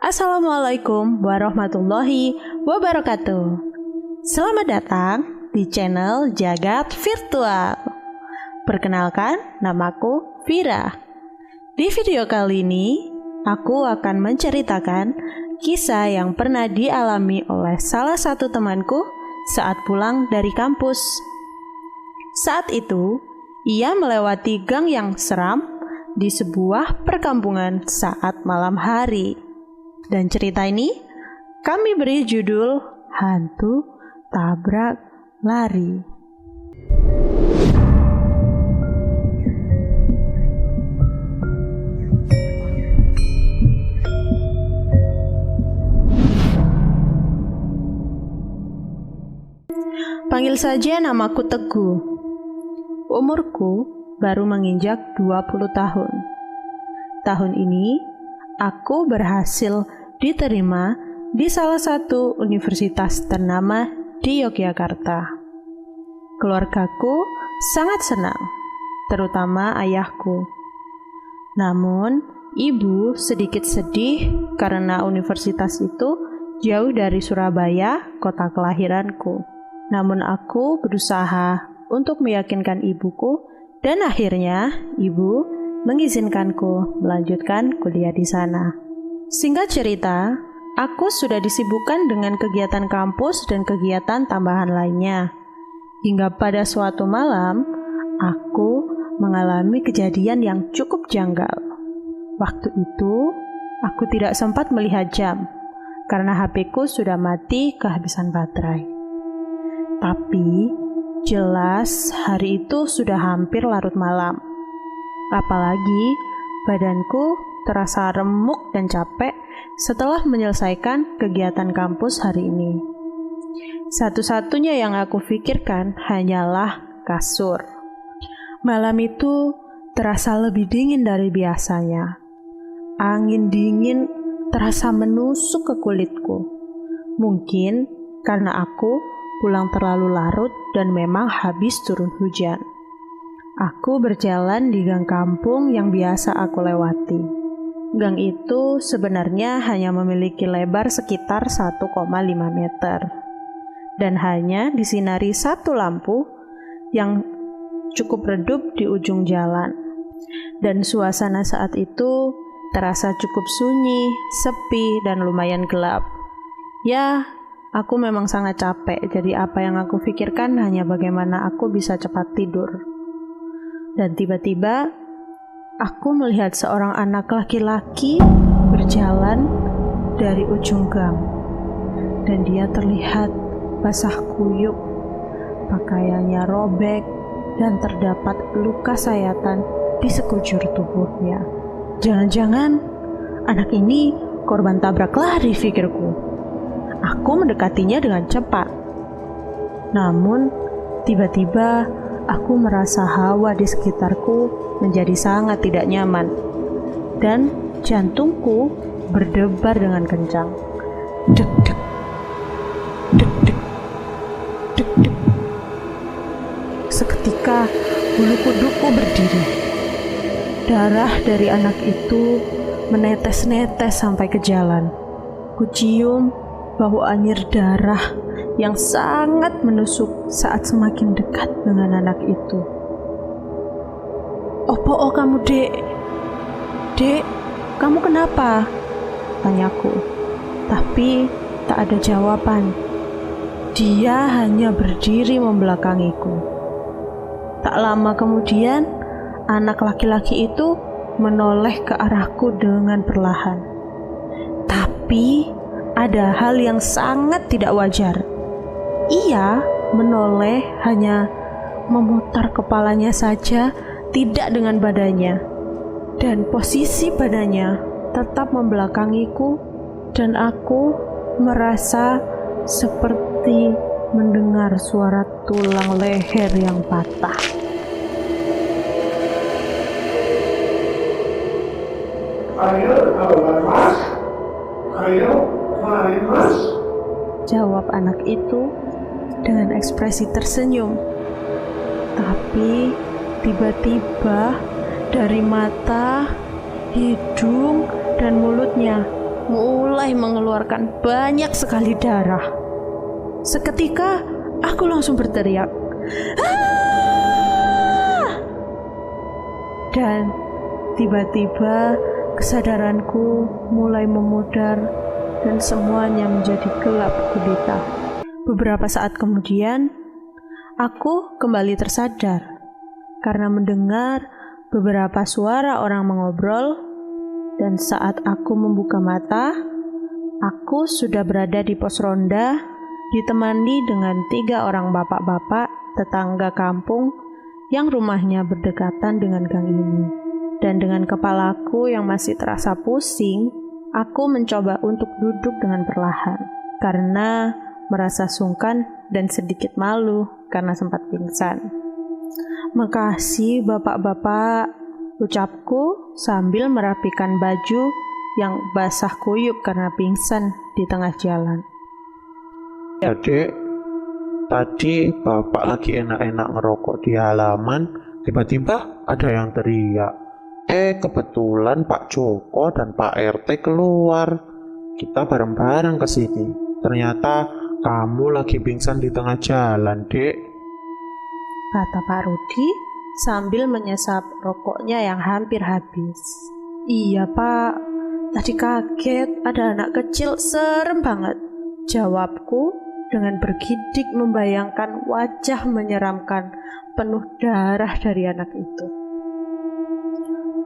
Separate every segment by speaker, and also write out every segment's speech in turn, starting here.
Speaker 1: Assalamualaikum warahmatullahi wabarakatuh. Selamat datang di channel Jagat Virtual. Perkenalkan, namaku Vira. Di video kali ini, aku akan menceritakan kisah yang pernah dialami oleh salah satu temanku saat pulang dari kampus. Saat itu, ia melewati gang yang seram di sebuah perkampungan saat malam hari. Dan cerita ini kami beri judul Hantu Tabrak Lari. Panggil saja namaku Teguh. Umurku baru menginjak 20 tahun. Tahun ini, aku berhasil diterima di salah satu universitas ternama di Yogyakarta. Keluargaku sangat senang, terutama ayahku. Namun, ibu sedikit sedih karena universitas itu jauh dari Surabaya, kota kelahiranku. Namun aku berusaha untuk meyakinkan ibuku dan akhirnya ibu mengizinkanku melanjutkan kuliah di sana. Singkat cerita, aku sudah disibukkan dengan kegiatan kampus dan kegiatan tambahan lainnya. Hingga pada suatu malam, aku mengalami kejadian yang cukup janggal. Waktu itu, aku tidak sempat melihat jam karena HP-ku sudah mati kehabisan baterai. Tapi, jelas hari itu sudah hampir larut malam. Apalagi badanku terasa remuk dan capek setelah menyelesaikan kegiatan kampus hari ini. Satu-satunya yang aku pikirkan hanyalah kasur. Malam itu terasa lebih dingin dari biasanya. Angin dingin terasa menusuk ke kulitku. Mungkin karena aku pulang terlalu larut dan memang habis turun hujan. Aku berjalan di gang kampung yang biasa aku lewati. Gang itu sebenarnya hanya memiliki lebar sekitar 1,5 meter dan hanya disinari satu lampu yang cukup redup di ujung jalan. Dan suasana saat itu terasa cukup sunyi, sepi, dan lumayan gelap. Ya, aku memang sangat capek, jadi apa yang aku pikirkan hanya bagaimana aku bisa cepat tidur. Dan tiba-tiba, aku melihat seorang anak laki-laki berjalan dari ujung gang. Dan dia terlihat basah kuyup, pakaiannya robek, dan terdapat luka sayatan di sekujur tubuhnya. Jangan-jangan anak ini korban tabrak lari, pikirku. Aku mendekatinya dengan cepat. Namun, tiba-tiba aku merasa hawa di sekitarku menjadi sangat tidak nyaman. Dan jantungku berdebar dengan kencang. Deg-deg, deg-deg, deg-deg. Seketika bulu kuduku berdiri. Darah dari anak itu menetes-netes sampai ke jalan. Kucium bau anyir darah yang sangat menusuk saat semakin dekat dengan anak itu. "Opo kamu, Dek? Dek, kamu kenapa?" tanyaku. Tapi tak ada jawaban. Dia hanya berdiri membelakangiku. Tak lama kemudian, anak laki-laki itu menoleh ke arahku dengan perlahan. Tapi ada hal yang sangat tidak wajar. Ia menoleh hanya memutar kepalanya saja, tidak dengan badannya. Dan posisi badannya tetap membelakangiku dan aku merasa seperti mendengar suara tulang leher yang patah.
Speaker 2: "Ayo, Mas. Ayo, mari, Mas,"
Speaker 1: jawab anak itu dengan ekspresi tersenyum. Tapi tiba-tiba dari mata, hidung, dan mulutnya mulai mengeluarkan banyak sekali darah. Seketika aku langsung berteriak, "Ah!" Dan tiba-tiba kesadaranku mulai memudar dan semuanya menjadi gelap gulita. Beberapa saat kemudian, aku kembali tersadar karena mendengar beberapa suara orang mengobrol, dan saat aku membuka mata, aku sudah berada di pos ronda ditemani dengan 3 orang bapak-bapak tetangga kampung yang rumahnya berdekatan dengan gang ini. Dan dengan kepalaku yang masih terasa pusing, aku mencoba untuk duduk dengan perlahan karena merasa sungkan dan sedikit malu karena sempat pingsan. "Makasih bapak-bapak," ucapku sambil merapikan baju yang basah kuyup karena pingsan di tengah jalan.
Speaker 3: Ya dek, tadi bapak lagi enak-enak ngerokok di halaman, tiba-tiba ada yang teriak. Kebetulan Pak Joko dan Pak RT keluar. Kita bareng-bareng ke sini. Ternyata kamu lagi pingsan di tengah jalan, dek,
Speaker 1: kata Pak Rudi sambil menyesap rokoknya yang hampir habis. "Iya Pak, tadi kaget ada anak kecil, serem banget," jawabku dengan bergidik membayangkan wajah menyeramkan penuh darah dari anak itu.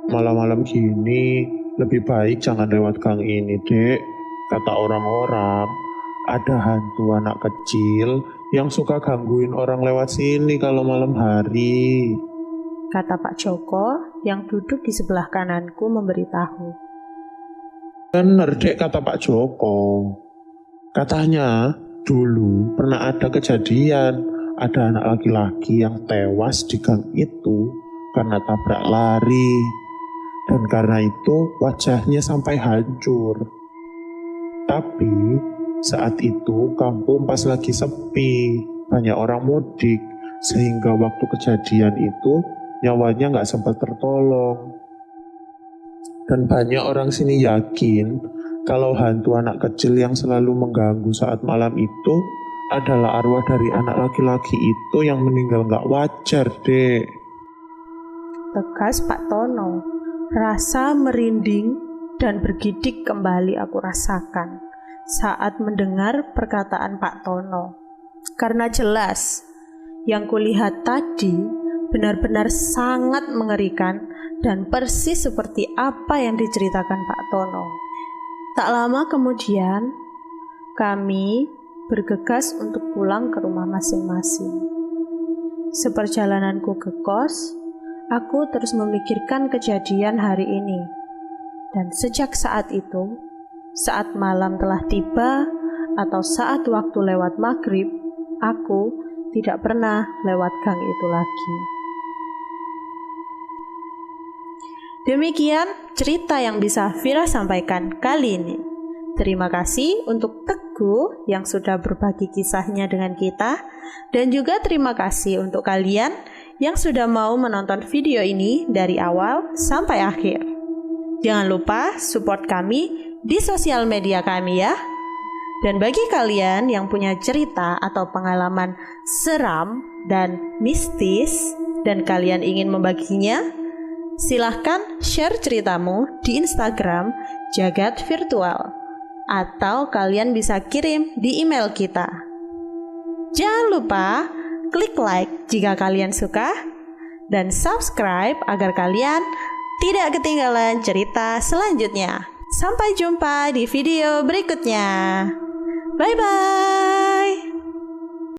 Speaker 3: Malam-malam gini lebih baik jangan lewat gang ini, dek. Kata orang-orang, ada hantu anak kecil yang suka gangguin orang lewat sini kalau malam hari,
Speaker 1: kata Pak Joko yang duduk di sebelah kananku memberitahu.
Speaker 3: Bener dek, kata Pak Joko. Katanya dulu pernah ada kejadian, ada anak laki-laki yang tewas di gang itu karena tabrak lari. Dan karena itu wajahnya sampai hancur. Tapi saat itu kampung pas lagi sepi, banyak orang mudik, sehingga waktu kejadian itu nyawanya nggak sempat tertolong. Dan banyak orang sini yakin kalau hantu anak kecil yang selalu mengganggu saat malam itu adalah arwah dari anak laki-laki itu yang meninggal nggak wajar, dek.
Speaker 1: Tegas Pak Tono. Rasa merinding dan bergidik kembali aku rasakan saat mendengar perkataan Pak Tono. Karena jelas, yang kulihat tadi benar-benar sangat mengerikan dan persis seperti apa yang diceritakan Pak Tono. Tak lama kemudian, kami bergegas untuk pulang ke rumah masing-masing. Seperjalananku ke kos, aku terus memikirkan kejadian hari ini. Dan sejak saat itu, saat malam telah tiba atau saat waktu lewat maghrib, aku tidak pernah lewat gang itu lagi. Demikian cerita yang bisa Vira sampaikan kali ini. Terima kasih untuk Teguh yang sudah berbagi kisahnya dengan kita, dan juga terima kasih untuk kalian yang sudah mau menonton video ini dari awal sampai akhir. Jangan lupa support kami di sosial media kami ya. Dan bagi kalian yang punya cerita atau pengalaman seram dan mistis dan kalian ingin membaginya, silahkan share ceritamu di Instagram Jagat Virtual, atau kalian bisa kirim di email kita. Jangan lupa klik like jika kalian suka, dan subscribe agar kalian tidak ketinggalan cerita selanjutnya. Sampai jumpa di video berikutnya. Bye-bye.